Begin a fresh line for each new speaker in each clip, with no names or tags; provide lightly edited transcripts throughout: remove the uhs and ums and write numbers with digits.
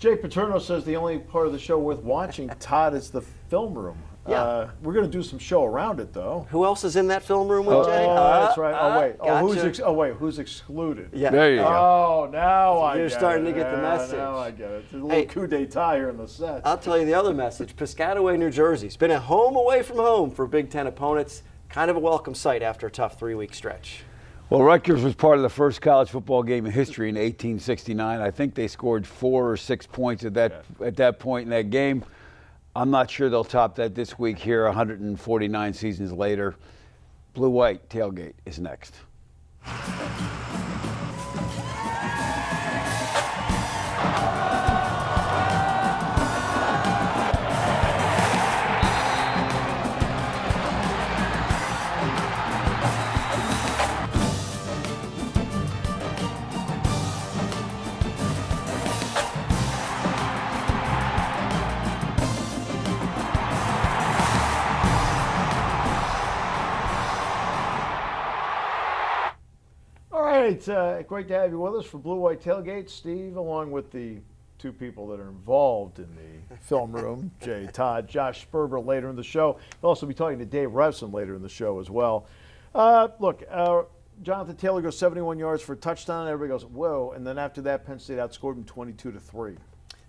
Jay Paterno says the only part of the show worth watching, Todd, is the film room.
Yeah.
We're going to do some show around it, though.
Who else is in that film room with Jay?
That's right.
Gotcha.
Who's excluded?
Yeah.
There you go.
Oh, now I get it.
You're starting to get the message.
Now I get it. There's a little coup d'etat here in the set.
I'll tell you the other message. Piscataway, New Jersey. It's been a home away from home for Big Ten opponents. Kind of a welcome sight after a tough 3-week stretch.
Well, Rutgers was part of the first college football game in history in 1869. I think they scored 4 or 6 points at that point in that game. I'm not sure they'll top that this week here, 149 seasons later. Blue-White Tailgate is next.
Great to have you with us for Blue White Tailgate, Steve, along with the two people that are involved in the film room, Jay, Todd, Josh Sperber later in the show. We'll also be talking to Dave Revsine later in the show as well. Jonathan Taylor goes 71 yards for a touchdown. Everybody goes, whoa. And then after that, Penn State outscored him 22-3.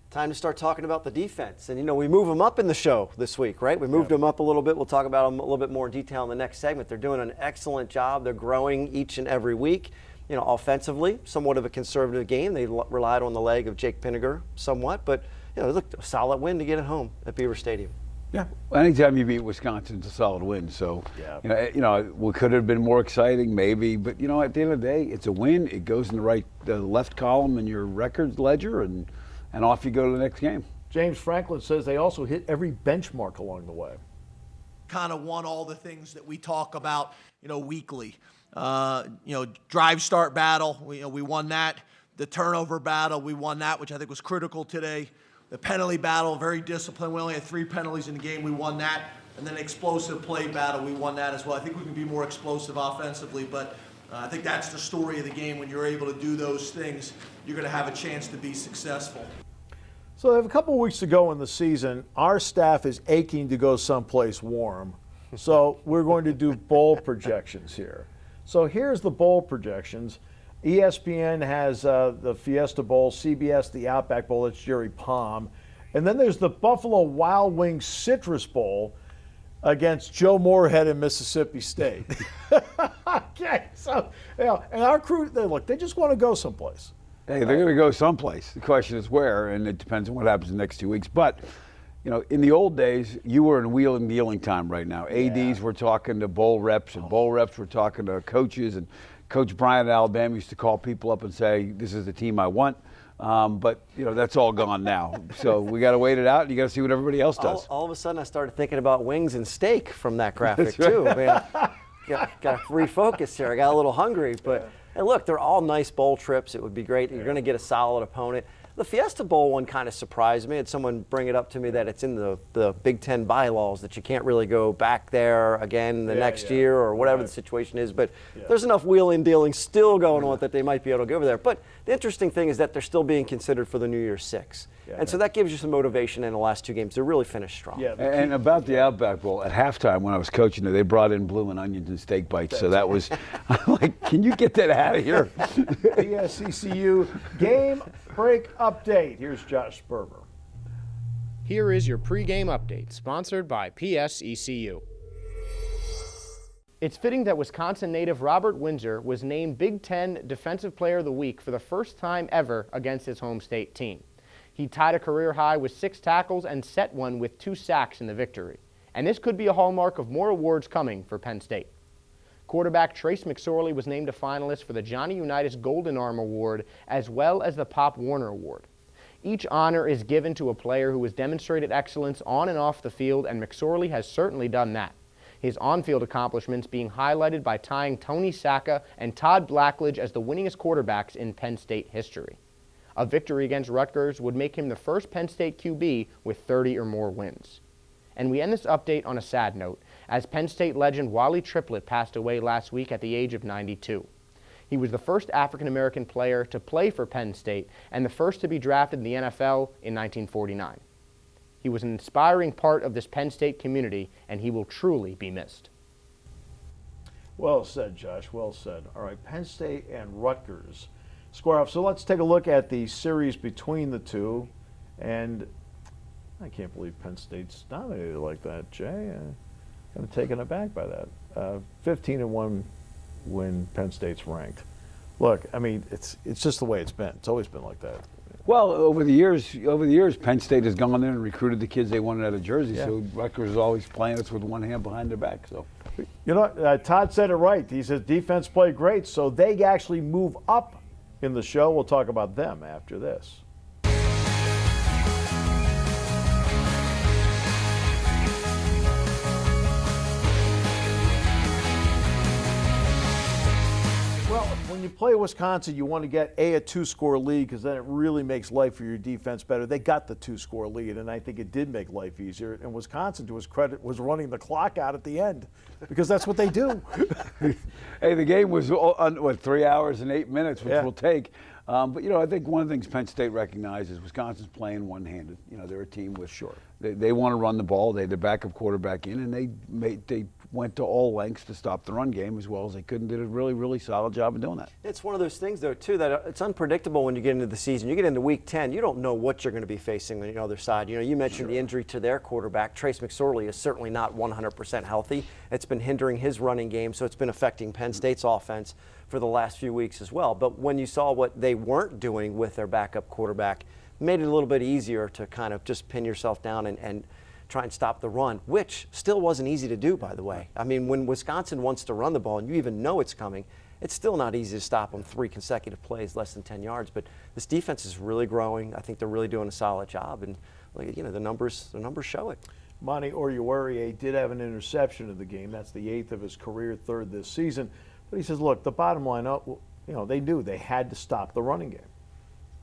Time to start talking about the defense. And, we move them up in the show this week, right? We moved them up a little bit. We'll talk about them a little bit more in detail in the next segment. They're doing an excellent job. They're growing each and every week. Offensively, somewhat of a conservative game. They relied on the leg of Jake Pinniger somewhat, but, look, a solid win to get it home at Beaver Stadium.
Yeah. Anytime you beat Wisconsin, it's a solid win. So, could have been more exciting, maybe. But, at the end of the day, it's a win. It goes in the left column in your records ledger, and off you go to the next game.
James Franklin says they also hit every benchmark along the way.
Kind of won all the things that we talk about, weekly. Drive start battle, we won that. The turnover battle, we won that, which I think was critical today. The penalty battle, very disciplined. We only had 3 penalties in the game. We won that. And then explosive play battle, we won that as well. I think we can be more explosive offensively, but I think that's the story of the game. When you're able to do those things, you're going to have a chance to be successful.
So a couple of weeks to go in the season. Our staff is aching to go someplace warm. So we're going to do bowl projections here. So here's the bowl projections. ESPN has the Fiesta Bowl, CBS the Outback Bowl, that's Jerry Palm. And then there's the Buffalo Wild Wings Citrus Bowl against Joe Moorhead and Mississippi State. Okay, so, and our crew, they just want to go someplace.
Hey, they're going to go someplace. The question is where, and it depends on what happens in the next 2 weeks. But, in the old days, you were in wheeling dealing time right now. ADs were talking to bowl reps, and bowl reps were talking to coaches. And Coach Bryant at Alabama used to call people up and say, this is the team I want. But, that's all gone now. So we got to wait it out, and you got to see what everybody else does.
All of a sudden, I started thinking about wings and steak from that graphic, too. Man, got to refocus here. I got a little hungry. But, hey, look, they're all nice bowl trips. It would be great. You're going to get a solid opponent. The Fiesta Bowl one kind of surprised me. I had someone bring it up to me that it's in the Big Ten bylaws that you can't really go back there again the next year or whatever the situation is. But there's enough wheeling dealing still going on that they might be able to go over there. But the interesting thing is that they're still being considered for the New Year's Six. And so that gives you some motivation in the last 2 games. They're really finished strong.
And about the Outback Bowl, at halftime when I was coaching there, they brought in bloomin' onions and steak bites. So that was, I'm like, can you get that out of here?
PSECU game break update. Here's Josh Sperber.
Here is your pregame update, sponsored by PSECU. It's fitting that Wisconsin native Robert Windsor was named Big Ten Defensive Player of the Week for the first time ever against his home state team. He tied a career high with 6 tackles and set one with 2 sacks in the victory. And this could be a hallmark of more awards coming for Penn State. Quarterback Trace McSorley was named a finalist for the Johnny Unitas Golden Arm Award as well as the Pop Warner Award. Each honor is given to a player who has demonstrated excellence on and off the field, and McSorley has certainly done that. His on-field accomplishments being highlighted by tying Tony Sacca and Todd Blackledge as the winningest quarterbacks in Penn State history. A victory against Rutgers would make him the first Penn State QB with 30 or more wins. And we end this update on a sad note, as Penn State legend Wally Triplett passed away last week at the age of 92. He was the first African-American player to play for Penn State and the first to be drafted in the NFL in 1949. He was an inspiring part of this Penn State community, and he will truly be missed.
Well said, Josh. Well said. All right, Penn State and Rutgers square off. So let's take a look at the series between the two. And I can't believe Penn State's dominated like that, Jay. I'm kind of taken aback by that. 15-1 when Penn State's ranked. Look, I mean, it's just the way it's been. It's always been like that.
Well, over the years, Penn State has gone there and recruited the kids they wanted out of Jersey.
Yeah.
So Rutgers is always playing us with one hand behind their back. So,
You know, Todd said it right. He says defense played great, so they actually move up in the show. We'll talk about them after this. Well, when you play Wisconsin, you want to get a 2-score lead because then it really makes life for your defense better. They got the 2-score lead, and I think it did make life easier. And Wisconsin, to his credit, was running the clock out at the end because that's what they do.
hey, the game was, 3 hours and 8 minutes, which we'll take. But, you know, I think one of the things Penn State recognizes, Wisconsin's playing one-handed. You know, they're a team with, they want to run the ball. They had the backup quarterback in, and they went to all lengths to stop the run game as well as they could and did a really, really solid job of doing that.
It's one of those things, though, too, that it's unpredictable when you get into the season. You get into Week 10, you don't know what you're going to be facing on the other side. You know, you mentioned the injury to their quarterback. Trace McSorley is certainly not 100% healthy. It's been hindering his running game, so it's been affecting Penn State's offense for the last few weeks as well. But when you saw what they weren't doing with their backup quarterback, it made it a little bit easier to kind of just pin yourself down and try and stop the run, which still wasn't easy to do, by the way. I mean, when Wisconsin wants to run the ball and you even know it's coming, it's still not easy to stop them 3 consecutive plays, less than 10 yards. But this defense is really growing. I think they're really doing a solid job, and you know, the numbers show it.
Monty Oruwariye did have an interception in the game. That's the 8th of his career, 3rd this season. But he says, look, the bottom line, you know, they knew they had to stop the running game.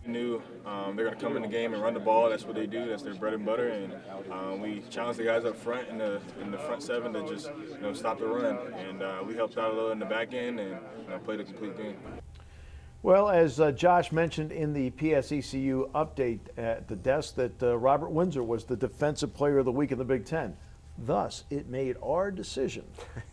We knew they're going to come in the game and run the ball. That's what they do. That's their bread and butter. And we challenged the guys up front in the front 7 to just stop the run. And we helped out a little in the back end and played a complete game.
Well, as Josh mentioned in the PSECU update at the desk, that Robert Windsor was the Defensive Player of the Week in the Big Ten. Thus, it made our decision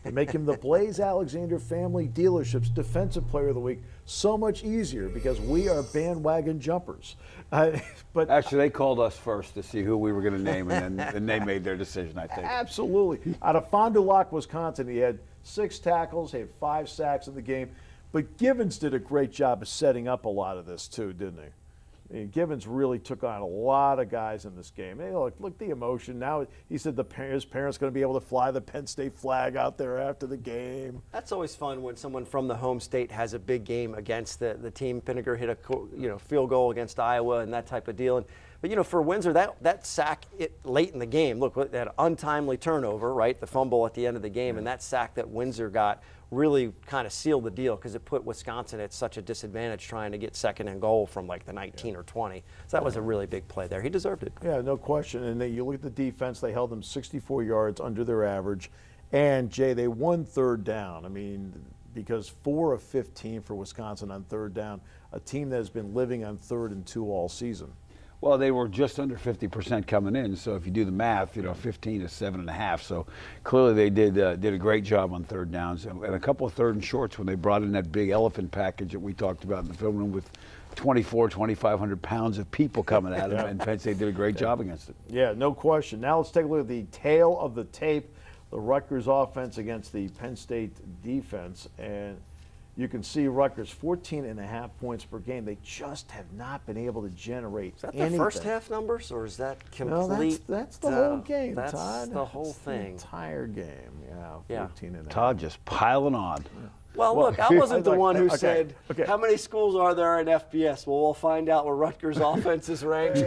to make him the Blaze Alexander Family Dealership's Defensive Player of the Week so much easier because we are bandwagon jumpers. But
Actually, they called us first to see who we were going to name, and then they made their decision, I think.
Absolutely. Out of Fond du Lac, Wisconsin, he had 6 tackles, he had 5 sacks in the game. But Givens did a great job of setting up a lot of this too, didn't he? And Givens really took on a lot of guys in this game. Hey, look the emotion. Now he said his parents going to be able to fly the Penn State flag out there after the game.
That's always fun when someone from the home state has a big game against the team. Pinniger hit a field goal against Iowa and that type of deal. But for Windsor, that sack late in the game, look, that untimely turnover, right? The fumble at the end of the game, and that sack that Windsor got really kind of sealed the deal because it put Wisconsin at such a disadvantage trying to get 2nd and goal from like the 19 or 20. So that was a really big play there. He deserved it.
Yeah, no question. And then you look at the defense, they held them 64 yards under their average. And, Jay, they won 3rd down. I mean, because 4 of 15 for Wisconsin on 3rd down, a team that has been living on 3rd and 2 all season.
Well, they were just under 50% coming in, so if you do the math, 15 is 7.5. So clearly they did a great job on 3rd downs and a couple of 3rd and shorts when they brought in that big elephant package that we talked about in the film room with 2,500 pounds of people coming at them, and Penn State did a great job against it.
Yeah, no question. Now let's take a look at the tail of the tape, the Rutgers offense against the Penn State defense, and you can see Rutgers 14.5 points per game. They just have not been able to generate
Is that
anything.
the first half numbers, or is that complete?
No, that's the whole game,
that's
Todd.
the whole
That's
thing.
The entire game,
Yeah.
14.5.
Todd just piling on.
Well, look, I wasn't the one who
okay,
said,
okay.
how many schools are there in FBS? Well, we'll find out where Rutgers' offense is ranked.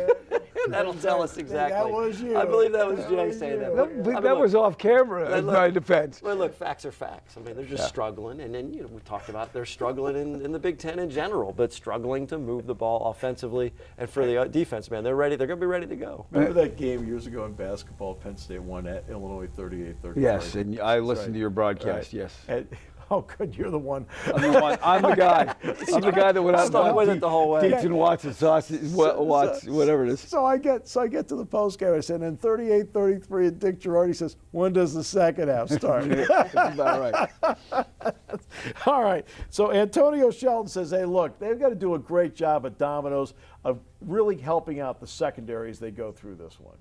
That'll tell us exactly.
That was you.
I believe that was Jay saying that.
That was off camera in my defense.
Well, look, facts are facts. I mean, they're just struggling. And then, we talked about they're struggling in the Big Ten in general, but struggling to move the ball offensively. And for the defense, man, they're ready. They're going to be ready to go.
Remember that game years ago in basketball, Penn State won at Illinois 38-35?
Yes, and I listened to your broadcast,
Right.
yes.
And Oh, good. You're the one.
I'm the guy. I'm the guy that went out
Stuck with it the whole way.
Teach and watch and sausage, watch whatever it is.
So I get to the post game. I said, and 38-33, and Dick Girardi says, when does the second half start?
That's about right.
All right. So Antonio Shelton says, hey, look, they've got to do a great job at Domino's of really helping out the secondary as they go through this one.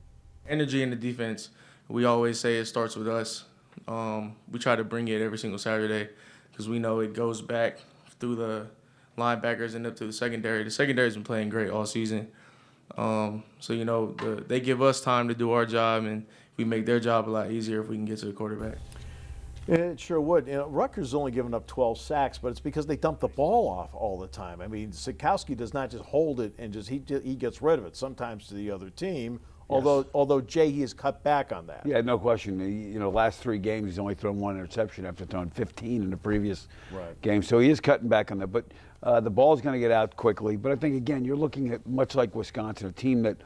Energy in the defense, we always say it starts with us. We try to bring it every single Saturday because we know it goes back through the linebackers and up to the secondary. The secondary's been playing great all season. So, you know, they give us time to do our job, and we make their job a lot easier if we can get to the quarterback.
It sure would. You know, Rutgers has only given up 12 sacks, but it's because they dump the ball off all the time. I mean, Sikowski does not just hold it and he gets rid of it, sometimes to the other team, although Jay, he has cut back on that.
Yeah, no question. You know, last 3 games he's only thrown 1 interception after throwing 15 in the previous game. So he is cutting back on that. But the ball's going to get out quickly. But I think, again, you're looking at, much like Wisconsin, a team that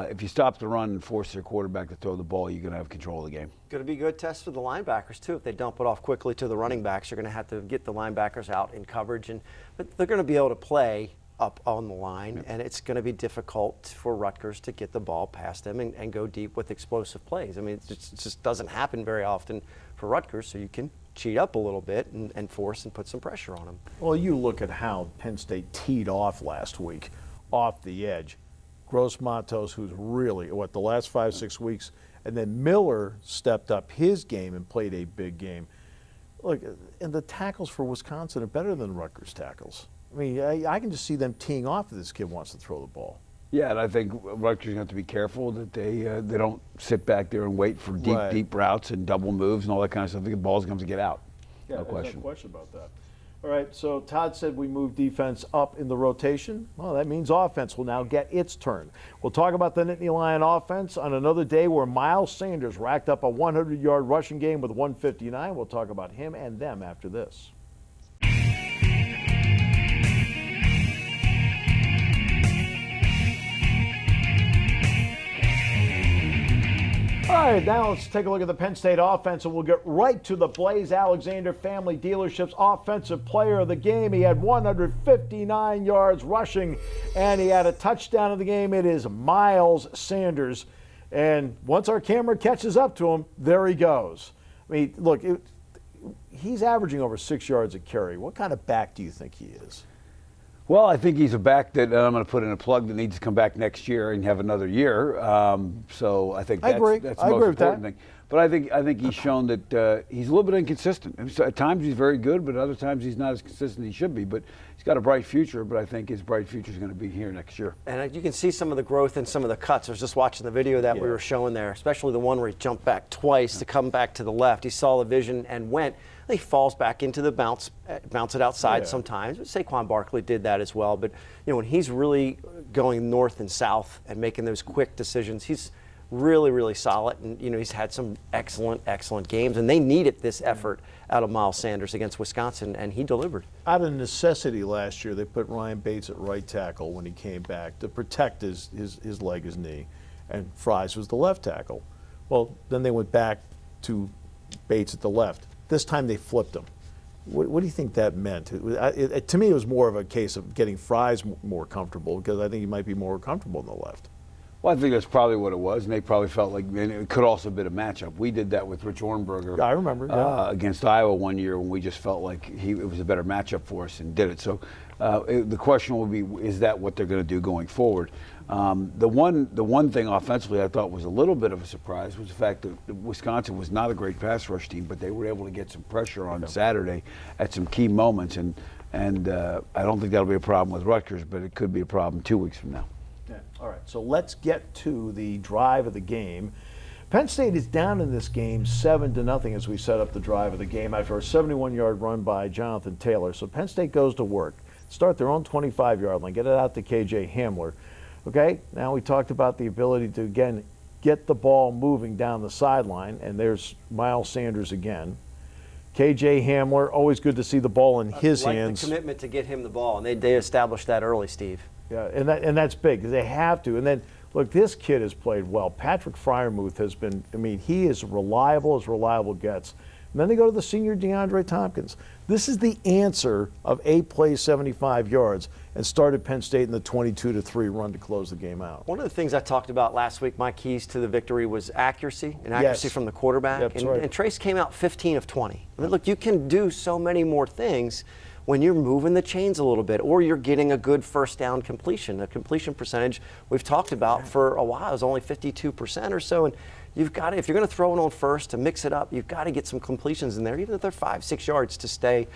if you stop the run and force their quarterback to throw the ball, you're going to have control of the game.
Going to be a good test for the linebackers, too. If they dump it off quickly to the running backs, you're going to have to get the linebackers out in coverage. But they're going to be able to play up on the line, and it's going to be difficult for Rutgers to get the ball past them and go deep with explosive plays. I mean, it just doesn't happen very often for Rutgers, so you can cheat up a little bit and force and put some pressure on them.
Well, you look at how Penn State teed off last week, off the edge. Gross Matos, who's really, the last 5-6 weeks, and then Miller stepped up his game and played a big game. Look, and the tackles for Wisconsin are better than Rutgers tackles. I mean, I can just see them teeing off if this kid wants to throw the ball.
Yeah, and I think Rutgers have to be careful that they don't sit back there and wait for deep routes and double moves and all that kind of stuff. The ball's going to get out.
Yeah,
no question.
No question about that. All right, so Todd said we move defense up in the rotation. Well, that means offense will now get its turn. We'll talk about the Nittany Lion offense on another day where Miles Sanders racked up a 100-yard rushing game with 159. We'll talk about him and them after this. All right, now let's take a look at the Penn State offense, and we'll get right to the Blaze Alexander Family Dealership's offensive player of the game. He had 159 yards rushing, and he had a touchdown of the game. It is Miles Sanders. And once our camera catches up to him, there he goes. I mean, look, he's averaging over 6 yards a carry. What kind of back do you think he is?
Well, I think he's a back that I'm going to put in a plug that needs to come back next year and have another year. So I think that's the most important thing. But I think he's shown that he's a little bit inconsistent. At times he's very good, but other times he's not as consistent as he should be. But he's got a bright future, but I think his bright future is going to be here next year. And
you can see some of the growth in some of the cuts. I was just watching the video that we were showing there, especially the one where he jumped back twice to come back to the left. He saw the vision and went. He falls back into the bounce it outside sometimes. But Saquon Barkley did that as well. But when he's really going north and south and making those quick decisions, he's really, really solid. And he's had some excellent games. And they needed this effort out of Miles Sanders against Wisconsin, and he delivered.
Out of necessity last year, they put Ryan Bates at right tackle when he came back to protect his leg, his knee, and Fries was the left tackle. Well, then they went back to Bates at the left. This time they flipped him. What do you think that meant? To me, it was more of a case of getting Fries more comfortable, because I think he might be more comfortable on the left.
Well, I think that's probably what it was, and they probably felt like, and it could also have been a matchup. We did that with Rich Ornberger.
I remember.
Against Iowa one year when we just felt like it was a better matchup for us and did it. So the question will be, is that what they're going to do going forward? The one thing offensively I thought was a little bit of a surprise was the fact that Wisconsin was not a great pass rush team, but they were able to get some pressure on Saturday at some key moments, and I don't think that'll be a problem with Rutgers, but it could be a problem 2 weeks from now.
Yeah. All right, so let's get to the drive of the game. Penn State is down in this game 7-0 as we set up the drive of the game after a 71-yard run by Jonathan Taylor. So Penn State goes to work, start their own 25-yard line, get it out to KJ Hamler. Okay, now we talked about the ability to, again, get the ball moving down the sideline, and there's Miles Sanders again. KJ Hamler, always good to see the ball in his hands.
The commitment to get him the ball, and they established that early, Steve.
Yeah, and that's big, because they have to. And then, look, this kid has played well. Patrick Freiermuth has been, he is reliable as reliable gets. And then they go to the senior DeAndre Tompkins. This is the answer of 8 plays, 75 yards, and started Penn State in the 22-3 run to close the game out.
One of the things I talked about last week, my keys to the victory was accuracy, and accuracy
Yes.
from the quarterback.
That's right.
And Trace came out 15 of 20. I mean, look, you can do so many more things when you're moving the chains a little bit, or you're getting a good first down completion. The completion percentage we've talked about for a while is only 52% or so, and you've got to, if you're going to throw it on first to mix it up, you've got to get some completions in there, even if they're 5-6 yards to stay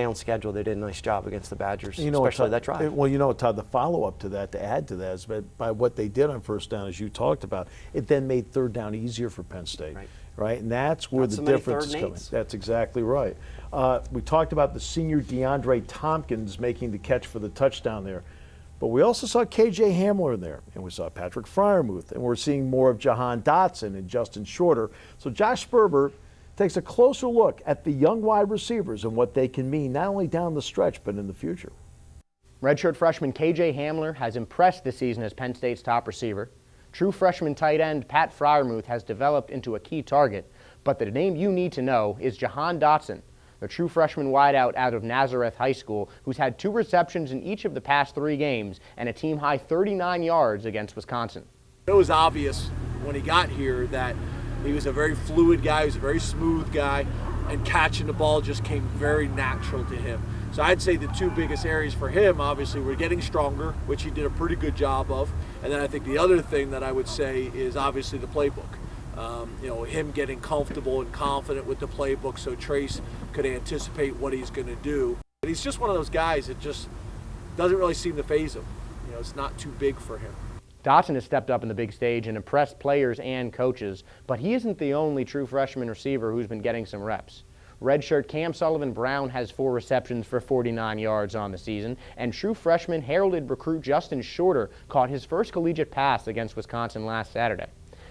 on schedule. They did a nice job against the Badgers, especially that drive.
Well, you know what, Todd, the follow-up to that, to add to that, is by what they did on first down, as you talked about, it then made third down easier for Penn State. Right? And that's where
Not
the
so many
difference is
third and
coming.
eights.
That's exactly right. We talked about the senior DeAndre Tompkins making the catch for the touchdown there. But we also saw KJ Hamler in there, and we saw Patrick Freiermuth, and we're seeing more of Jahan Dotson and Justin Shorter. So Josh Sperber takes a closer look at the young wide receivers and what they can mean, not only down the stretch, but in the future.
Redshirt freshman KJ Hamler has impressed this season as Penn State's top receiver. True freshman tight end Pat Freiermuth has developed into a key target, but the name you need to know is Jahan Dotson, the true freshman wideout out of Nazareth High School, who's had 2 receptions in each of the past 3 games and a team-high 39 yards against Wisconsin.
It was obvious when he got here that he was a very fluid guy, he was a very smooth guy, and catching the ball just came very natural to him. So I'd say the 2 biggest areas for him, obviously, were getting stronger, which he did a pretty good job of. And then I think the other thing that I would say is obviously the playbook. Him getting comfortable and confident with the playbook so Trace could anticipate what he's going to do. But he's just one of those guys that just doesn't really seem to faze him. It's not too big for him.
Dotson has stepped up in the big stage and impressed players and coaches, but he isn't the only true freshman receiver who's been getting some reps. Redshirt Cam Sullivan-Brown has 4 receptions for 49 yards on the season, and true freshman heralded recruit Justin Shorter caught his first collegiate pass against Wisconsin last Saturday.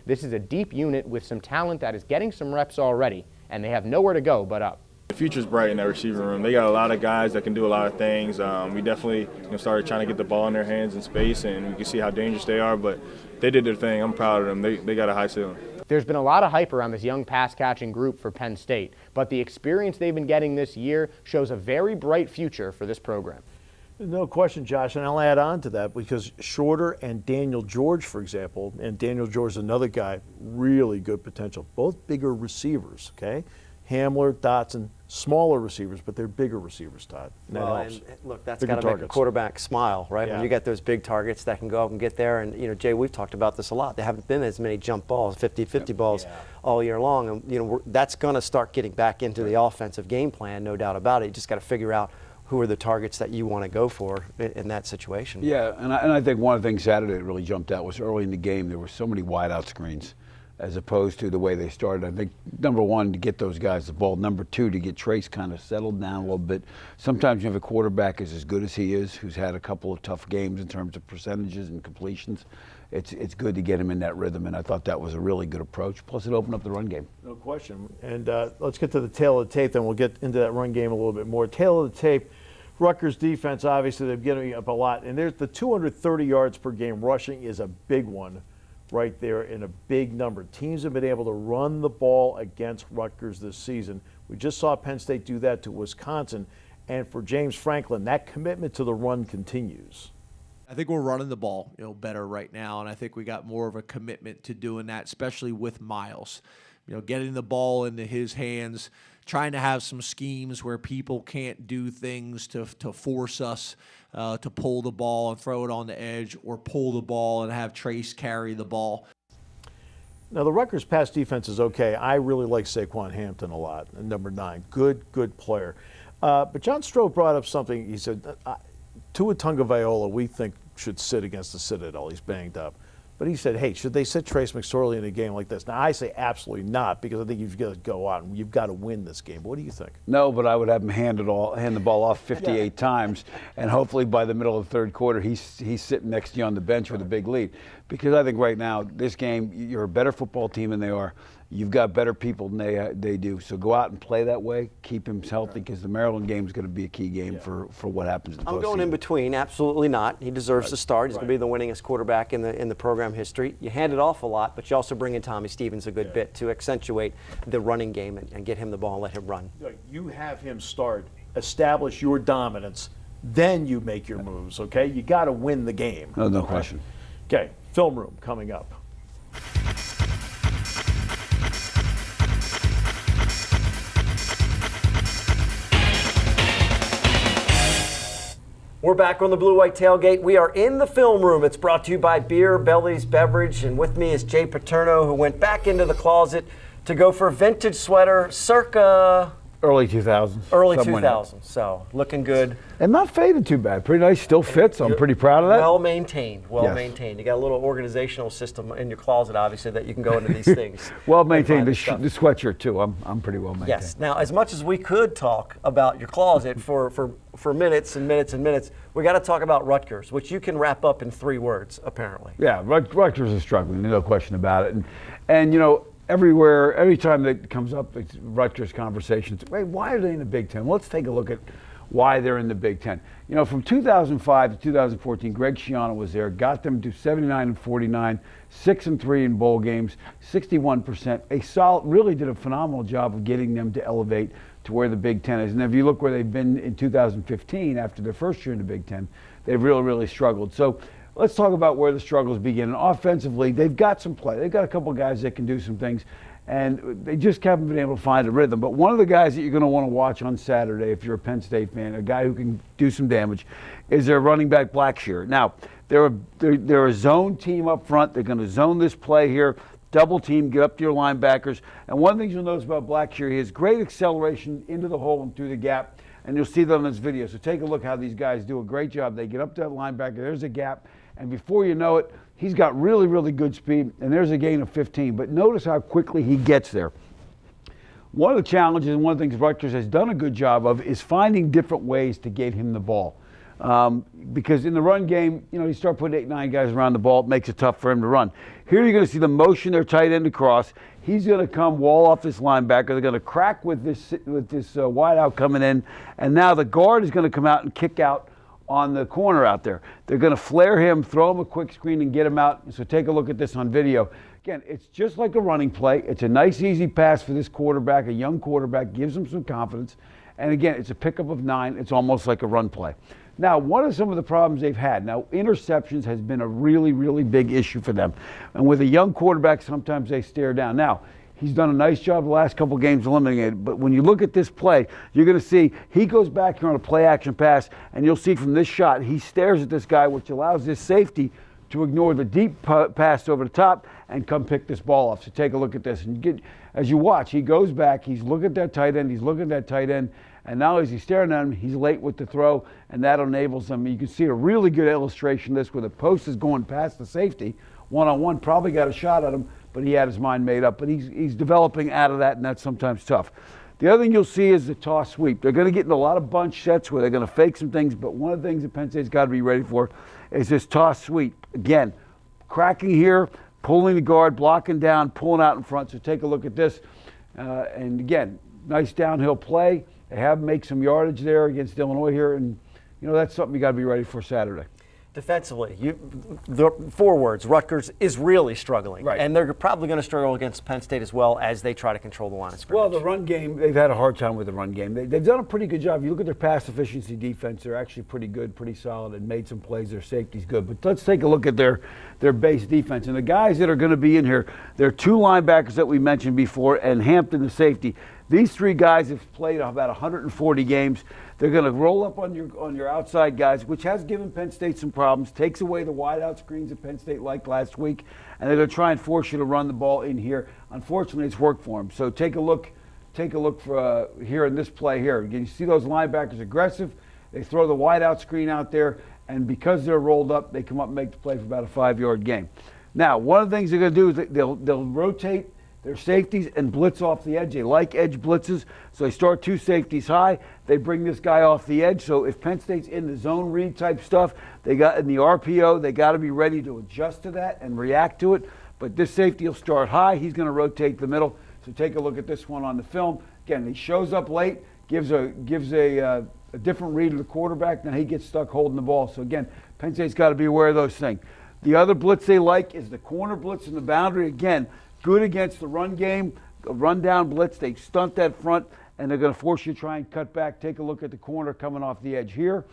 This is a deep unit with some talent that is getting some reps already, and they have nowhere to go but up.
The future's bright in that receiving room. They got a lot of guys that can do a lot of things. We definitely started trying to get the ball in their hands in space, and we can see how dangerous they are, but they did their thing. I'm proud of them. They got a high ceiling.
There's been a lot of hype around this young pass-catching group for Penn State, but the experience they've been getting this year shows a very bright future for this program.
No question, Josh, and I'll add on to that because Shorter and Daniel George, for example, and Daniel George is another guy, really good potential. Both bigger receivers, okay? Hamler, Dotson, smaller receivers, but they're bigger receivers, Todd. And that helps.
And look, that's
Bigger
got to make a
targets.
quarterback smile, right?
Yeah.
When you get those big targets that can go up and get there. And, Jay, we've talked about this a lot. There haven't been as many jump balls, 50-50 balls all year long. And, that's going to start getting back into the offensive game plan, no doubt about it. You just got to figure out who are the targets that you want to go for in that situation.
Yeah, and I think one of the things Saturday that really jumped out was early in the game there were so many wide-out screens as opposed to the way they started. I think, number 1, to get those guys the ball. Number 2, to get Trace kind of settled down a little bit. Sometimes you have a quarterback is as good as he is, who's had a couple of tough games in terms of percentages and completions. It's good to get him in that rhythm, and I thought that was a really good approach. Plus, it opened up the run game.
No question. And let's get to the tail of the tape, then we'll get into that run game a little bit more. Tail of the tape, Rutgers defense, obviously, they're getting up a lot. And there's the 230 yards per game rushing is a big one right there in a big number. Teams have been able to run the ball against Rutgers this season. We just saw Penn State do that to Wisconsin. And for James Franklin, that commitment to the run continues.
I think we're running the ball, better right now, and I think we got more of a commitment to doing that, especially with Miles. Getting the ball into his hands, trying to have some schemes where people can't do things to force us to pull the ball and throw it on the edge, or pull the ball and have Trace carry the ball.
Now, the Rutgers pass defense is okay. I really like Saquon Hampton a lot, number 9. Good player. But John Stroh brought up something. He said, Tua Tagovailoa, we think, should sit against the Citadel. He's banged up. But he said, hey, should they sit Trace McSorley in a game like this? Now, I say absolutely not, because I think you've got to go out and you've got to win this game. What do you think?
No, but I would have him hand the ball off 58 times, and hopefully by the middle of the third quarter, he's sitting next to you on the bench with a big lead. Because I think right now, this game, you're a better football team than they are. You've got better people than they do. So go out and play that way. Keep him healthy, because the Maryland game is going to be a key game for what happens in the postseason.
I'm going in between. Absolutely not. He deserves to start. He's going to be the winningest quarterback in the program history. You hand it off a lot, but you also bring in Tommy Stevens a good bit to accentuate the running game and get him the ball and let him run.
You have him start, establish your dominance, then you make your moves, okay? You got to win the game.
No question.
Okay, film room coming up.
We're back on the Blue White Tailgate. We are in the film room. It's brought to you by Beer Belly's Beverage, and with me is Jay Paterno, who went back into the closet to go for a vintage sweater circa
Early 2000s.
early 2000s. So looking good.
And not faded too bad. Pretty nice. Still fits. I'm pretty proud of that.
Well maintained. Well
Yes.
maintained. You got a little organizational system in your closet, obviously, that you can go into these things.
Well
and
maintained.
find
The
this stuff.
sweatshirt too. I'm pretty well maintained.
Yes. Now, as much as we could talk about your closet for minutes and minutes and minutes, we got to talk about Rutgers, which you can wrap up in 3 words, apparently.
Yeah, Rutgers is struggling. No question about it. And you know, everywhere, every time that comes up, it's Rutgers conversations. Wait, why are they in the Big Ten? Well, let's take a look at why they're in the Big Ten. You know, from 2005 to 2014, Greg Schiano was there, got them to 79-49, 6-3 in bowl games, 61%. Really did a phenomenal job of getting them to elevate to where the Big Ten is. And if you look where they've been in 2015, after their first year in the Big Ten, they've really struggled. So let's talk about where the struggles begin. And offensively, they've got some play. They've got a couple of guys that can do some things, and they just haven't been able to find a rhythm. But one of the guys that you're going to want to watch on Saturday, if you're a Penn State fan, a guy who can do some damage, is their running back Blackshear. Now, they're a zone team up front. They're going to zone this play here, double team, get up to your linebackers. And one of the things you'll notice about Blackshear, he has great acceleration into the hole and through the gap. And you'll see that on this video. So take a look how these guys do a great job. They get up to that linebacker. There's a gap. And before you know it, he's got really good speed. And there's a gain of 15. But notice how quickly he gets there. One of the challenges and one of the things Rutgers has done a good job of is finding different ways to get him the ball. Because in the run game, you know, you start putting 8, 9 guys around the ball, it makes it tough for him to run. Here you're going to see the motion their tight end across. He's going to come wall off this linebacker. They're going to crack with this wide out coming in. And now the guard is going to come out and kick out on the corner out there. They're going to flare him, throw him a quick screen, and get him out. So take a look at this on video. Again, it's just like a running play. It's a nice, easy pass for this quarterback, a young quarterback, gives him some confidence. And again, it's a pickup of 9. It's almost like a run play. Now, what are some of the problems they've had? Now, interceptions has been a really big issue for them. And with a young quarterback, sometimes they stare down. Now, he's done a nice job the last couple games eliminating it. But when you look at this play, you're going to see he goes back here on a play-action pass, and you'll see from this shot, he stares at this guy, which allows this safety to ignore the deep pass over the top and come pick this ball off. So take a look at this. And as you watch, he goes back, he's looking at that tight end, and now as he's staring at him, he's late with the throw, and that enables him. You can see a really good illustration of this where the post is going past the safety, one-on-one, probably got a shot at him, but he had his mind made up. But he's developing out of that, and that's sometimes tough. The other thing you'll see is the toss sweep. They're going to get in a lot of bunch sets where they're going to fake some things, but one of the things that Penn State's got to be ready for is this toss sweep. Again, cracking here, pulling the guard, blocking down, pulling out in front. So take a look at this. And again, nice downhill play. They have make some yardage there against Illinois here, and you know that's something you got to be ready for Saturday.
Defensively, the forwards, Rutgers is really struggling.
Right.
And they're probably going to struggle against Penn State as well as they try to control the line of scrimmage.
Well, the run game, they've had a hard time with the run game. They've done a pretty good job. You look at their pass efficiency defense, they're actually pretty good, pretty solid, and made some plays. Their safety's good. But let's take a look at their base defense. And the guys that are going to be in here, there are 2 linebackers that we mentioned before, and Hampton, the safety. These 3 guys have played about 140 games. They're going to roll up on your outside guys, which has given Penn State some problems, takes away the wide-out screens that Penn State liked last week, and they're going to try and force you to run the ball in here. Unfortunately, it's worked for them. So take a look for here in this play here. You see those linebackers aggressive. They throw the wide-out screen out there, and because they're rolled up, they come up and make the play for about a 5-yard gain. Now, one of the things they're going to do is they'll rotate their safeties and blitz off the edge. They like edge blitzes, so they start 2 safeties high. They bring this guy off the edge. So if Penn State's in the zone read type stuff, they got in the RPO, they got to be ready to adjust to that and react to it. But this safety will start high. He's going to rotate the middle. So take a look at this one on the film. Again, he shows up late, gives a different read to the quarterback. Now he gets stuck holding the ball. So again, Penn State's got to be aware of those things. The other blitz they like is the corner blitz in the boundary. Again, good against the run game, a run-down blitz. They stunt that front, and they're going to force you to try and cut back. Take a look at the corner coming off the edge here.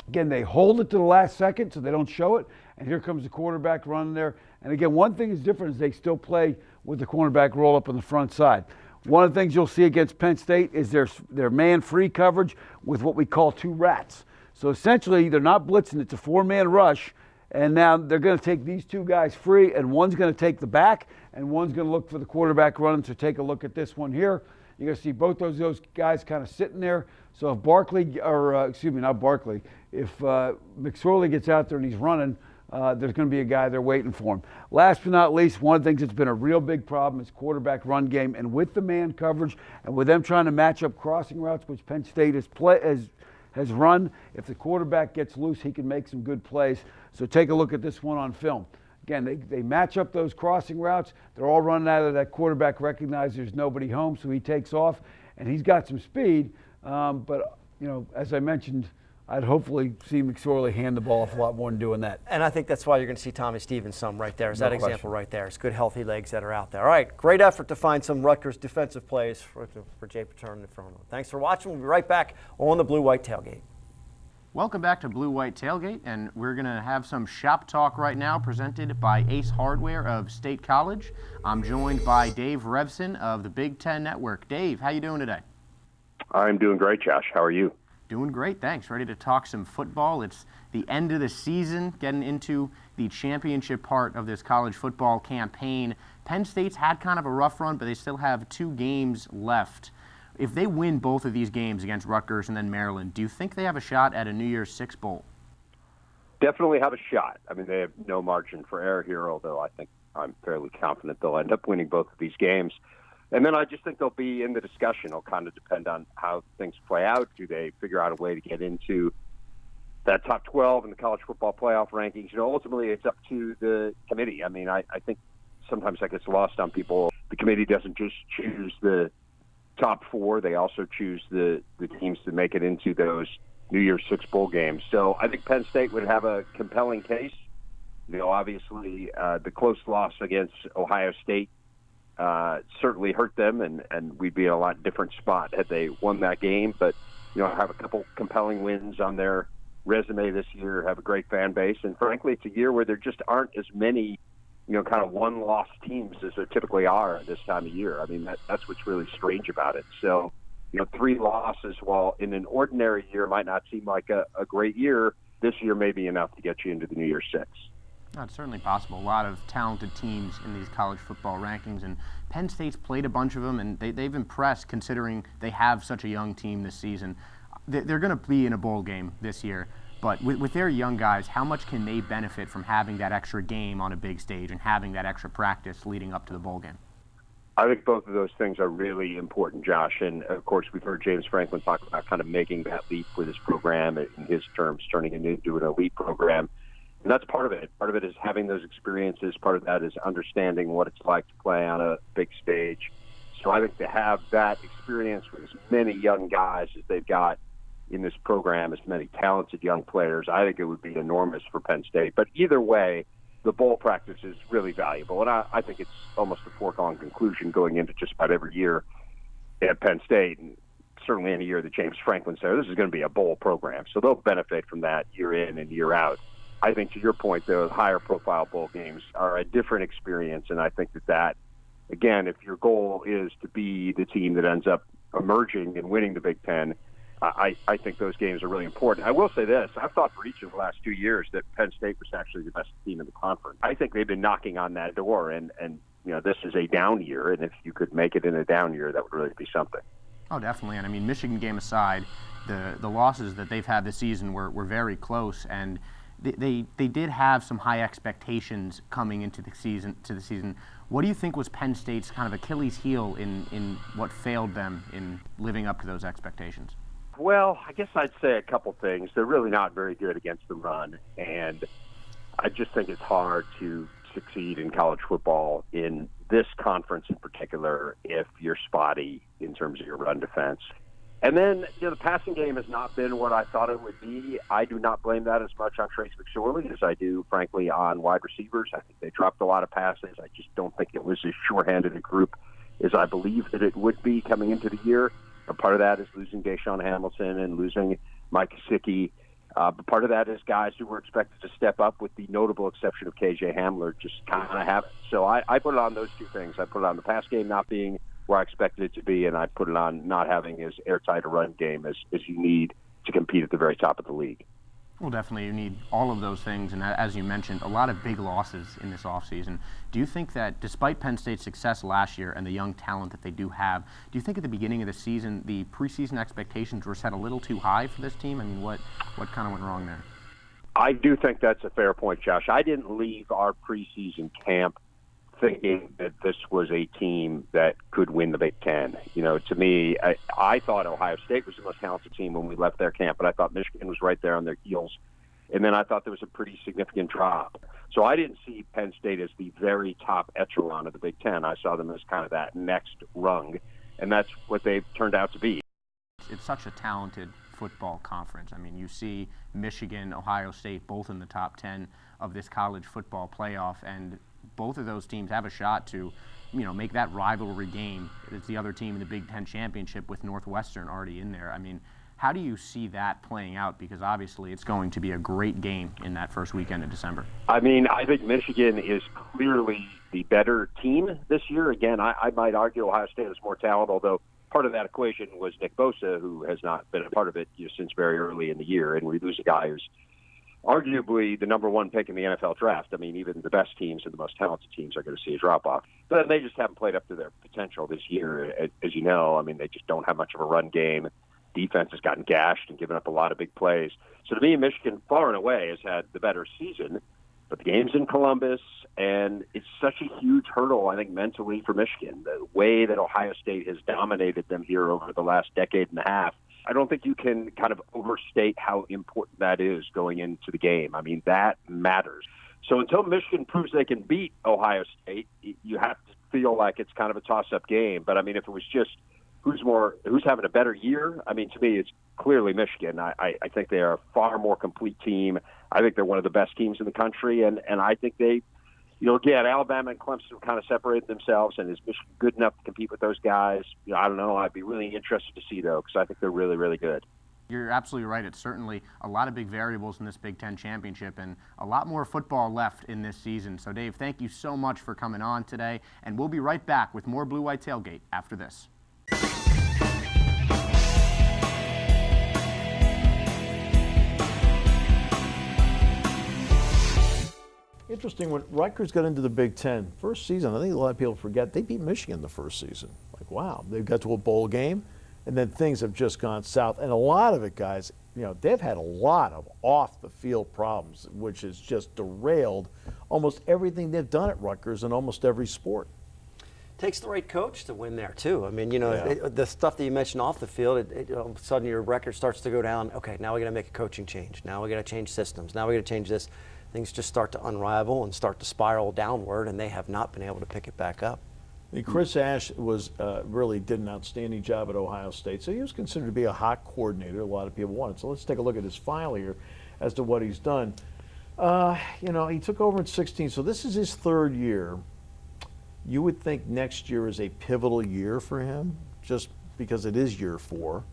Again, they hold it to the last second so they don't show it, and here comes the quarterback running there. And again, one thing is different is they still play with the cornerback roll up on the front side. One of the things you'll see against Penn State is their man-free coverage with what we call 2 rats. So essentially, they're not blitzing. It's a 4-man rush. And now they're going to take these 2 guys free, and one's going to take the back, and one's going to look for the quarterback running. So take a look at this one here. You're going to see both those guys kind of sitting there. So if if McSorley gets out there and he's running, there's going to be a guy there waiting for him. Last but not least, one of the things that's been a real big problem is quarterback run game. And with the man coverage and with them trying to match up crossing routes, which Penn State has run, if the quarterback gets loose, he can make some good plays. So take a look at this one on film. Again, they match up those crossing routes. They're all running out of that quarterback, recognizes there's nobody home, so he takes off, and he's got some speed. But, as I mentioned, I'd hopefully see McSorley hand the ball off a lot more than doing that.
And I think that's why you're going to see Tommy Stevens some right there. Is that
No
example
question.
right there? It's good, healthy legs that are out there. All right, great effort to find some Rutgers defensive plays for Jay Paterno and Frono. Thanks for watching. We'll be right back on the Blue White Tailgate.
Welcome back to Blue White Tailgate, and we're going to have some shop talk right now presented by Ace Hardware of State College. I'm joined by Dave Revsine of the Big Ten Network. Dave, how you doing today?
I'm doing great, Josh. How are you?
Doing great, thanks. Ready to talk some football. It's the end of the season, getting into the championship part of this college football campaign. Penn State's had kind of a rough run, but they still have 2 games left. If they win both of these games against Rutgers and then Maryland, do you think they have a shot at a New Year's Six bowl?
Definitely have a shot. I mean, they have no margin for error here, although I think I'm fairly confident they'll end up winning both of these games. And then I just think they'll be in the discussion. It'll kind of depend on how things play out. Do they figure out a way to get into that top 12 in the college football playoff rankings? Ultimately, it's up to the committee. I mean, I think sometimes that gets lost on people. The committee doesn't just choose the top 4. They also choose the teams to make it into those New Year's Six bowl games. So I think Penn State would have a compelling case. Obviously, the close loss against Ohio State certainly hurt them, and we'd be in a lot different spot had they won that game. But, have a couple compelling wins on their resume this year, have a great fan base. And frankly, it's a year where there just aren't as many kind of one-loss teams as there typically are this time of year. I mean, that's what's really strange about it. So, 3 losses, while in an ordinary year might not seem like a great year, this year may be enough to get you into the New Year's Six.
No, it's certainly possible. A lot of talented teams in these college football rankings, and Penn State's played a bunch of them, and they've impressed considering they have such a young team this season. They're going to be in a bowl game this year. But with their young guys, how much can they benefit from having that extra game on a big stage and having that extra practice leading up to the bowl game?
I think both of those things are really important, Josh. And, of course, we've heard James Franklin talk about kind of making that leap with his program, in his terms, turning it into an elite program. And that's part of it. Part of it is having those experiences. Part of that is understanding what it's like to play on a big stage. So I think to have that experience with as many young guys as they've got in this program, as many talented young players, I think it would be enormous for Penn State. But either way, the bowl practice is really valuable. And I think it's almost a foregone conclusion going into just about every year at Penn State, and certainly any year that James Franklin said, this is going to be a bowl program. So they'll benefit from that year in and year out. I think to your point, those higher profile bowl games are a different experience. And I think that, again, if your goal is to be the team that ends up emerging and winning the Big Ten, I think those games are really important. I will say this. I've thought for each of the last 2 years that Penn State was actually the best team in the conference. I think they've been knocking on that door, and this is a down year, and if you could make it in a down year, that would really be something.
Oh, definitely. And, I mean, Michigan game aside, the losses that they've had this season were very close, and they did have some high expectations coming into the season. What do you think was Penn State's kind of Achilles heel in what failed them in living up to those expectations?
Well, I guess I'd say a couple things. They're really not very good against the run, and I just think it's hard to succeed in college football in this conference in particular if you're spotty in terms of your run defense. And then, the passing game has not been what I thought it would be. I do not blame that as much on Trace McSorley as I do, frankly, on wide receivers. I think they dropped a lot of passes. I just don't think it was as sure-handed a group as I believe that it would be coming into the year. And part of that is losing Deshaun Hamilton and losing Mike Gesicki. But part of that is guys who were expected to step up, with the notable exception of KJ Hamler, just kind of haven't. So I put it on those two things. I put it on the pass game not being where I expected it to be, and I put it on not having as airtight a run game as you need to compete at the very top of the league.
Well, definitely you need all of those things, and as you mentioned, a lot of big losses in this offseason. Do you think that despite Penn State's success last year and the young talent that they do have, do you think at the beginning of the season the preseason expectations were set a little too high for this team? I mean, what kind of went wrong there?
I do think that's a fair point, Josh. I didn't leave our preseason camp thinking that this was a team that could win the Big Ten. To me, I thought Ohio State was the most talented team when we left their camp, but I thought Michigan was right there on their heels. And then I thought there was a pretty significant drop. So I didn't see Penn State as the very top echelon of the Big Ten. I saw them as kind of that next rung, and that's what they've turned out to be.
It's such a talented football conference. I mean, you see Michigan, Ohio State, both in the top 10 of this college football playoff, and both of those teams have a shot to, make that rivalry game. It's the other team in the Big Ten championship with Northwestern already in there. I mean, how do you see that playing out? Because obviously it's going to be a great game in that first weekend of December.
I mean, I think Michigan is clearly the better team this year. Again, I might argue Ohio State has more talent, although part of that equation was Nick Bosa, who has not been a part of it since very early in the year. And we lose a guy who's arguably the number one pick in the NFL draft. I mean, even the best teams and the most talented teams are going to see a drop-off. But they just haven't played up to their potential this year. As you know, I mean, they just don't have much of a run game. Defense has gotten gashed and given up a lot of big plays. So to me, Michigan far and away has had the better season. But the game's in Columbus, and it's such a huge hurdle, I think, mentally for Michigan. The way that Ohio State has dominated them here over the last decade and a half, I don't think you can kind of overstate how important that is going into the game. I mean, that matters. So until Michigan proves they can beat Ohio State, you have to feel like it's kind of a toss-up game. But, I mean, if it was just who's having a better year, I mean, to me, it's clearly Michigan. I think they are a far more complete team. I think they're one of the best teams in the country, and I think they, again, Alabama and Clemson kind of separated themselves, and is Michigan good enough to compete with those guys? I don't know. I'd be really interested to see, though, because I think they're really, really good.
You're absolutely right. It's certainly a lot of big variables in this Big Ten championship and a lot more football left in this season. So, Dave, thank you so much for coming on today, and we'll be right back with more Blue White Tailgate after this.
Interesting, when Rutgers got into the Big Ten, first season, I think a lot of people forget, they beat Michigan the first season. Like, wow, they got to a bowl game, and then things have just gone south. And a lot of it, guys, they've had a lot of off-the-field problems, which has just derailed almost everything they've done at Rutgers in almost every sport.
Takes the right coach to win there, too. I mean, the stuff that you mentioned off the field, all of a sudden your record starts to go down. Okay, now we got to make a coaching change. Now we got to change systems. Now we got to change this. Things just start to unravel and start to spiral downward, and they have not been able to pick it back up.
I mean, Chris Ash really did an outstanding job at Ohio State, so he was considered to be a hot coordinator. A lot of people wanted. So let's take a look at his file here as to what he's done. He took over in 2016, so this is his third year. You would think next year is a pivotal year for him, just because it is year 4.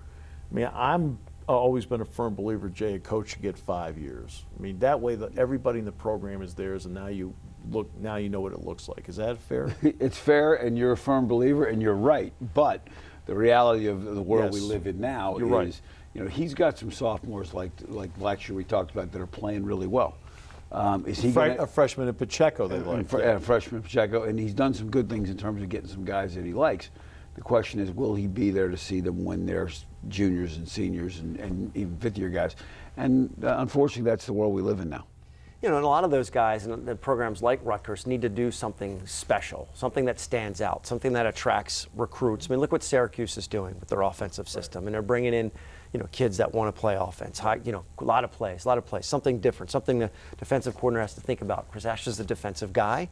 I mean, I'm always been a firm believer, Jay, a coach should get 5 years. I mean, that way everybody in the program is theirs, and now you know what it looks like. Is that fair?
It's fair, and you're a firm believer, and you're right. But the reality of the world we live in now is, he's got some sophomores like last year we talked about that are playing really well. Is he
a freshman in Pacheco? They like
a freshman in Pacheco, and he's done some good things in terms of getting some guys that he likes. The question is, will he be there to see them when they're juniors and seniors and even fifth-year guys? And unfortunately, that's the world we live in now.
you know, and a lot of those guys in the programs like Rutgers need to do something special, something that stands out, something that attracts recruits. I mean, look what Syracuse is doing with their offensive system, and they're bringing in, you know, kids that want to play offense. You know, a lot of plays, something different, something the defensive coordinator has to think about. Chris Ash is the defensive guy.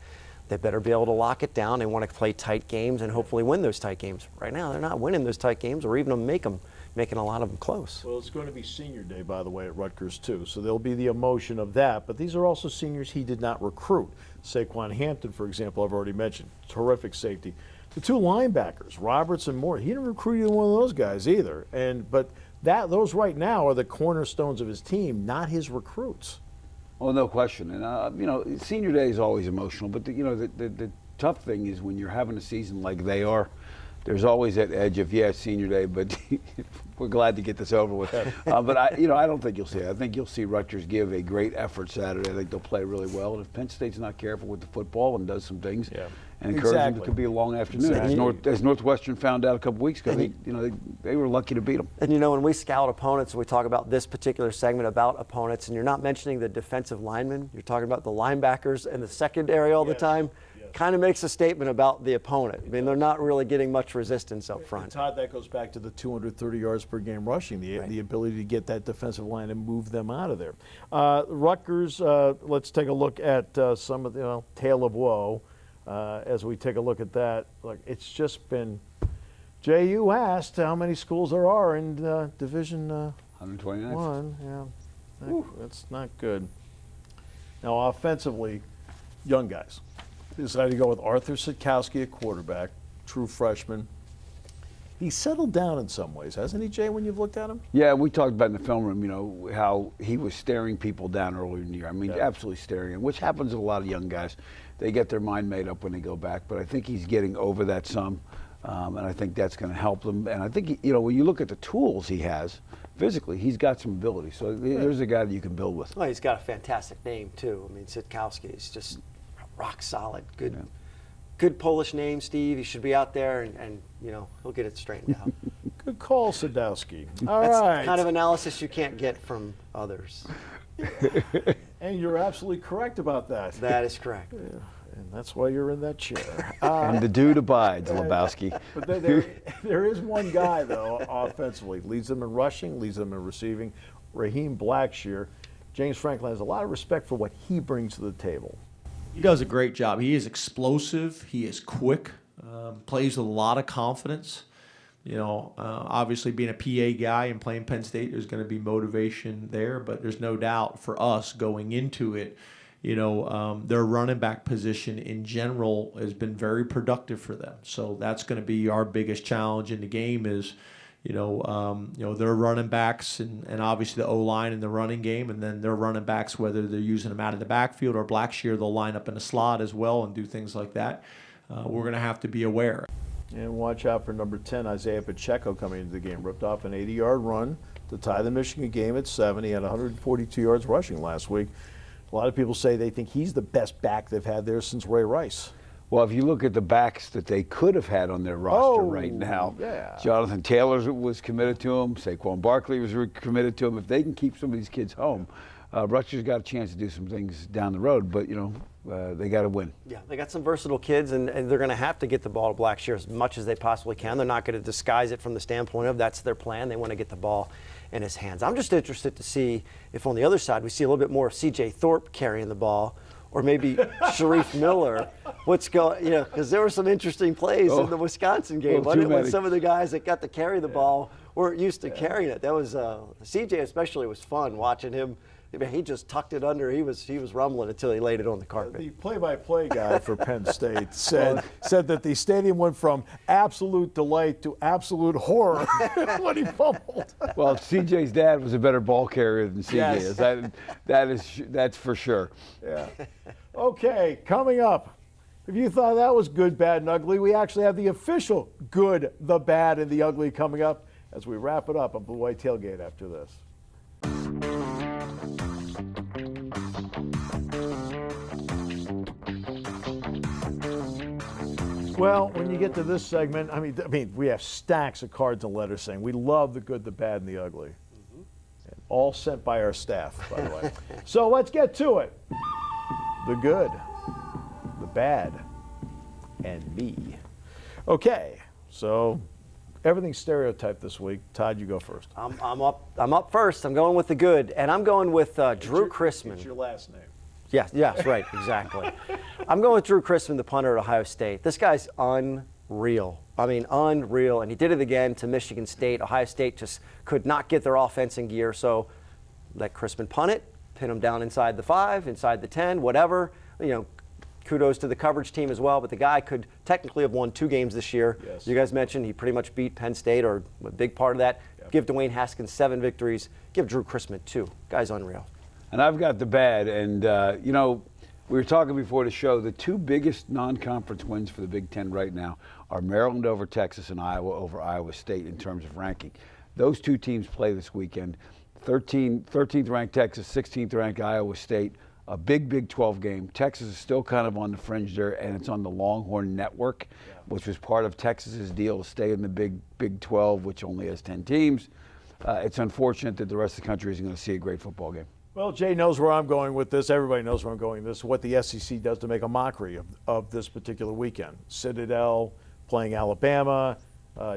They better be able to lock it down. They want to play tight games and hopefully win those tight games. Right now, they're not winning those tight games or even making a lot of them close.
Well, it's going to be senior day, by the way, at Rutgers, too. So there'll be the emotion of that. But these are also seniors he did not recruit. Saquon Hampton, for example, I've already mentioned. Terrific safety. The two linebackers, Roberts and Moore, he didn't recruit either one of those guys either. But those right now are the cornerstones of his team, not his recruits.
Well, no question. And, you know, senior day is always emotional. But, you know, the tough thing is when you're having a season like they are, there's always that edge of, yeah, senior day, but we're glad to get this over with. But I don't think you'll see it. I think you'll see Rutgers give a great effort Saturday. I think they'll play really well. And if Penn State's not careful with the football and does some things and encourage them, it could be a long afternoon. As Northwestern found out a couple weeks ago, they were lucky to beat them.
And, you know, when we scout opponents and we talk about this particular segment about opponents, and you're not mentioning the defensive linemen, you're talking about the linebackers and the secondary all the time. Kind of makes a statement about the opponent. I mean, they're not really getting much resistance up front.
And Todd, that goes back to the 230 yards per game rushing, the ability to get that defensive line and move them out of there. Rutgers, let's take a look at some of the tale of woe as we take a look at that. Look, it's just been, Jay, you asked how many schools there are in Division
129.
Yeah, that's not good. Now, offensively, young guys. Decided to go with Arthur Sitkowski at quarterback, true freshman. He's settled down in some ways, hasn't he, Jay, when you've looked at him?
Yeah, we talked about in the film room, you know, how he was staring people down earlier in the year. I mean, absolutely staring, which happens to a lot of young guys. They get their mind made up when they go back, but I think he's getting over that some, and I think that's going to help them. And I think, you know, when you look at the tools he has, physically, he's got some ability. So there's a guy that you can build with.
Well, he's got a fantastic name, too. I mean, Sitkowski is just rock solid, good Polish name, Steve. He should be out there, and you know, he'll get it straightened out.
Good call, Sadowski. All
That's
right.
the kind of analysis you can't get from others.
And you're absolutely correct about that.
That is correct.
Yeah, and that's why you're in that chair.
And the dude abides, Lebowski.
But there is one guy, though, offensively. Leads them in rushing, leads them in receiving. Raheem Blackshear. James Franklin has a lot of respect for what he brings to the table.
He does a great job. He is explosive. He is quick. Plays with a lot of confidence. You know, obviously being a PA guy and playing Penn State, there's going to be motivation there. But there's no doubt for us going into it, you know, their running back position in general has been very productive for them. So that's going to be our biggest challenge in the game is, you know, their running backs and obviously the O-line in the running game, and then their running backs, whether they're using them out of the backfield or Blackshear, they'll line up in the slot as well and do things like that. We're going to have to be aware.
And watch out for number 10, Isaiah Pacheco, coming into the game. Ripped off an 80-yard run to tie the Michigan game at 7. He had 142 yards rushing last week. A lot of people say they think he's the best back they've had there since Ray Rice.
Well, if you look at the backs that they could have had on their roster right now, Jonathan Taylor was committed to him. Saquon Barkley was committed to him. If they can keep some of these kids home, Rutgers got a chance to do some things down the road. But, you know, they got to win.
Yeah, they got some versatile kids, and they're going to have to get the ball to Blackshear as much as they possibly can. They're not going to disguise it from the standpoint of that's their plan. They want to get the ball in his hands. I'm just interested to see if on the other side we see a little bit more of C.J. Thorpe carrying the ball, or maybe Sharif Miller. What's going, you know, because there were some interesting plays in the Wisconsin game, wasn't it, when some of the guys that got to carry the ball weren't used to carrying it. That was CJ especially was fun watching him. I mean, he just tucked it under. He was rumbling until he laid it on the carpet.
The play-by-play guy for Penn State said that the stadium went from absolute delight to absolute horror when he fumbled.
Well, CJ's dad was a better ball carrier than CJ is. That's for sure.
Yeah. Okay, coming up. If you thought that was good, bad, and ugly, we actually have the official good, the bad, and the ugly coming up as we wrap it up on Blue White Tailgate after this. Well, when you get to this segment, I mean, we have stacks of cards and letters saying we love the good, the bad, and the ugly. And all sent by our staff, by the way. So let's get to it. The good, the bad, and me. Okay, so everything's stereotyped this week. Todd, you go first.
I'm up first. I'm going with the good, and I'm going with Drew Chrisman.
It's your last name.
Yes, right, exactly. I'm going with Drew Chrisman, the punter at Ohio State. This guy's unreal. I mean, unreal. And he did it again to Michigan State. Ohio State just could not get their offense in gear. So let Chrisman punt it, pin him down inside the 5, inside the 10, whatever. You know, kudos to the coverage team as well. But the guy could technically have won 2 games this year.
Yes.
You guys mentioned he pretty much beat Penn State, or a big part of that.
Yep.
Give Dwayne Haskins 7 victories. Give Drew Chrisman 2. Guy's unreal.
And I've got the bad. And, you know, we were talking before the show, the 2 biggest non-conference wins for the Big Ten right now are Maryland over Texas and Iowa over Iowa State in terms of ranking. Those 2 teams play this weekend. 13th ranked Texas, 16th ranked Iowa State. A big Big 12 game. Texas is still kind of on the fringe there, and it's on the Longhorn Network, which was part of Texas's deal to stay in the Big 12, which only has 10 teams. It's unfortunate that the rest of the country isn't going to see a great football game.
Well, Jay knows where I'm going with this. Everybody knows where I'm going with this. What the SEC does to make a mockery of this particular weekend. Citadel playing Alabama.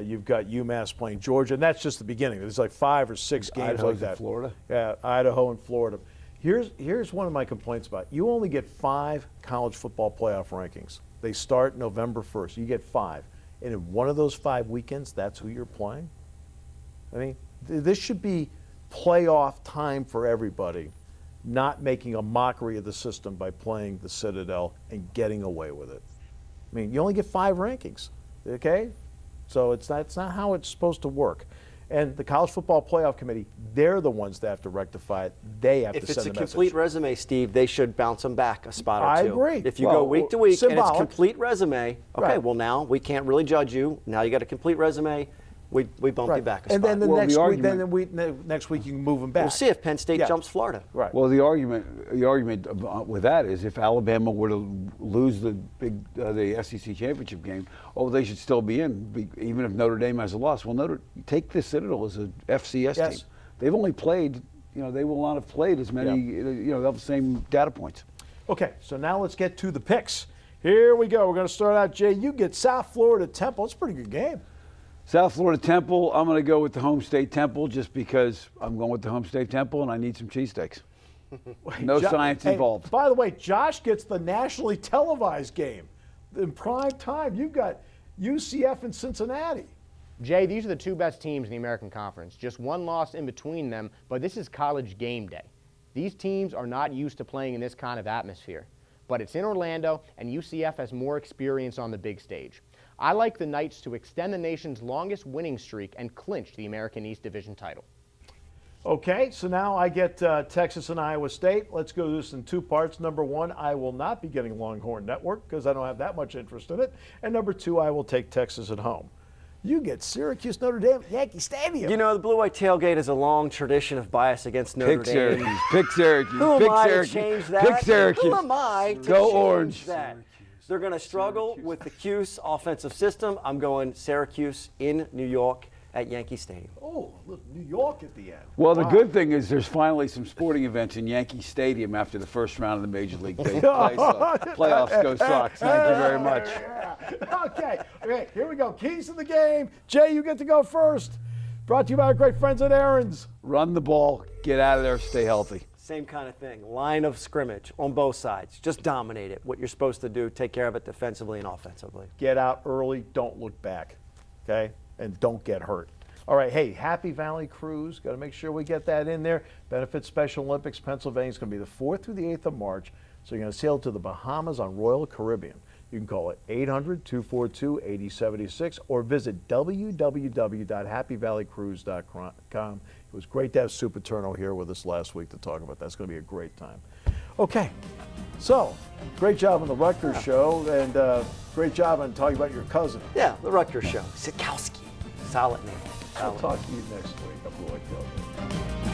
You've got UMass playing Georgia. And that's just the beginning. There's like 5 or 6 games
Idaho
like that.
and Florida.
Yeah, Idaho and Florida. Here's one of my complaints about it. You only get 5 college football playoff rankings. They start November 1st. You get 5. And in one of those 5 weekends, that's who you're playing? I mean, this should be playoff time for everybody, not making a mockery of the system by playing the Citadel and getting away with it. I mean, you only get 5 rankings, okay? So that's not how it's supposed to work. And the College Football Playoff Committee, they're the ones that have to rectify it. They have to send the message.
If it's a complete resume, Steve, they should bounce them back a spot or 2.
I agree.
If you go week to week
symbolic.
and it's complete resume, okay,
Right.
well now we can't really judge you. Now you got a complete resume. We bump you back a
and
spot.
then the
Well,
next
the
week,
argument-
next week you can move them back.
We'll see if Penn State
Yeah.
jumps Florida.
Right.
Well, the argument with that is if Alabama were to lose the SEC championship game, they should still be in, even if Notre Dame has a loss. Well, take the Citadel as a FCS
Yes.
team. They've only played, they will not have played as many, they'll have the same data points.
Okay, so now let's get to the picks. Here we go. We're going to start out, Jay. You get South Florida Temple. It's a pretty good game.
South Florida Temple, I'm going to go with the Home State Temple just because I'm going with the Home State Temple and I need some cheesesteaks. No science involved.
By the way, Josh gets the nationally televised game in prime time. You've got UCF and Cincinnati.
Jay, these are the 2 best teams in the American Conference. Just 1 loss in between them, but this is college game day. These teams are not used to playing in this kind of atmosphere. But it's in Orlando, and UCF has more experience on the big stage. I like the Knights to extend the nation's longest winning streak and clinch the American East Division title.
Okay, so now I get Texas and Iowa State. Let's go this in 2 parts. Number 1, I will not be getting Longhorn Network because I don't have that much interest in it. And number 2, I will take Texas at home. You get Syracuse, Notre Dame, Yankee Stadium.
You know, the Blue White Tailgate has a long tradition of bias against Notre
Pick
Dame.
Syracuse. Pick Syracuse.
Who
Pick
am I
Syracuse.
to change that?
Pick Syracuse.
Who am I to
Go
change
Orange.
that? They're going to struggle with the Cuse offensive system. I'm going Syracuse in New York at Yankee Stadium.
Oh, look, New York at the end.
Well, the
Wow.
good thing is there's finally some sporting events in Yankee Stadium after the first round of the Major League playoffs go Sox. Thank you very much.
Okay, here we go. Keys to the game. Jay, you get to go first. Brought to you by our great friends at Aaron's.
Run the ball, get out of there, stay healthy.
Same kind of thing. Line of scrimmage on both sides. Just dominate it. What you're supposed to do, take care of it defensively and offensively.
Get out early, don't look back, okay? And don't get hurt. All right, hey, Happy Valley Cruise. Got to make sure we get that in there. Benefits Special Olympics, Pennsylvania. It's going to be the 4th through the 8th of March. So you're going to sail to the Bahamas on Royal Caribbean. You can call it 800-242-8076 or visit www.happyvalleycruise.com. It was great to have Sue Paterno here with us last week to talk about that. It's going to be a great time. Okay, so great job on the Rutgers show and great job on talking about your cousin.
Yeah, the Rutgers show. Sikowski. Solid name.
I'll talk to you next week. I'm Blue White Tailgate.